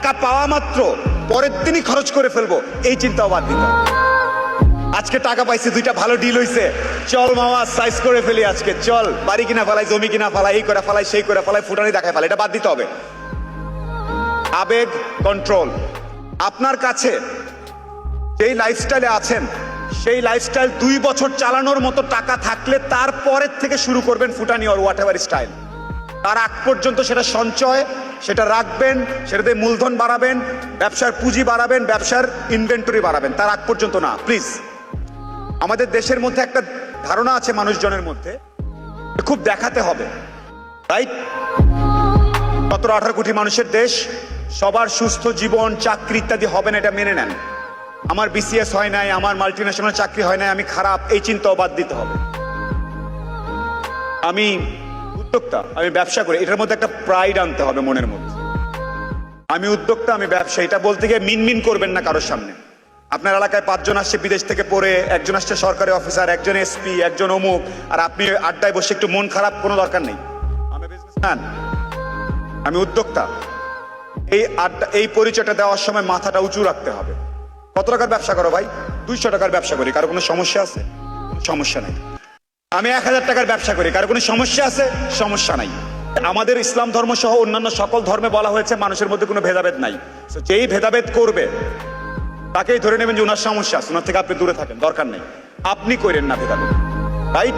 টাকা পাওয়া মাত্র পরের দিনই খরচ করে ফেলবো, এই চিন্তাও বাদ দিতে হবে। আজকে টাকা পাইছি, দুইটা ভালো ডিল হইছে, চল মামা সাইজ করে ফেলি, আজকে চল বাড়ি কিনা ফেলাই, জমি কিনা ফেলাই, এই করে ফেলাই, সেই করে ফেলাই, ফুটানি দেখায় ফেলাই, এটা বাদ দিতে হবে। আবেগ কন্ট্রোল। আপনার কাছে যেই লাইফস্টাইলে আছেন সেই লাইফস্টাইল 2 বছর চালানোর মতো টাকা থাকলে তারপরের থেকে শুরু করবেন ফুটানি অর হোয়াট এভার স্টাইল। তার আগ পর্যন্ত সেটা সঞ্চয়, সেটা রাখবেন, সেটাতে মূলধন বাড়াবেন, ব্যবসার পুঁজি বাড়াবেন, ব্যবসার ইনভেন্টরি বাড়াবেন, তার আগ পর্যন্ত না প্লিজ। আমাদের দেশের মধ্যে একটা ধারণা আছে মানুষজনের মধ্যে, খুব দেখাতে হবে, রাইট? 17-18 কোটি মানুষের দেশ, সবার সুস্থ জীবন, চাকরি ইত্যাদি হবে না, এটা মেনে নেন। আমার বিসিএস হয় নাই, আমার মাল্টিন্যাশনাল চাকরি হয় নাই, আমি খারাপ, এই চিন্তাও বাদ দিতে হবে। আমি উদ্যোক্তা, আমি ব্যবসা করি, এটার মধ্যে একটা প্রাইড আনতে হবে মনের মধ্যে। আমি উদ্যোক্তা, আমি ব্যবসা, এটা বলতে গিয়ে মিনমিন করবেন না কারোর সামনে। আপনার এলাকায় 5 জন আসছে বিদেশ থেকে পড়ে, একজন আসছে সরকারি অফিসার, একজন এসপি, একজন অমুক, আর আপনি আড্ডায় বসে একটু মন খারাপ, কোনো দরকার নেই। আমি বিজনেসম্যান, আমি উদ্যোক্তা। এই পরিচয়টা দেওয়ার সময় মাথাটা উঁচু রাখতে হবে। কত টাকার ব্যবসা করো ভাই? 200 টাকার ব্যবসা করি, কারো কোনো সমস্যা আছে? কোনো সমস্যা নেই। আমি 1000 টাকার ব্যবসা করি, কারো কোনো সমস্যা আছে? সমস্যা নাই। আমাদের ইসলাম ধর্ম সহ অন্যান্য সকল ধর্মে বলা হয়েছে মানুষের মধ্যে কোনো ভেদাভেদ নাই। যেই ভেদাভেদ করবে তাকেই ধরে নেবেন যে ওনার সমস্যা আছে, ওনার থেকে আপনি দূরে থাকেন, দরকার নেই। আপনি করেন না ভেদাভেদ, রাইট?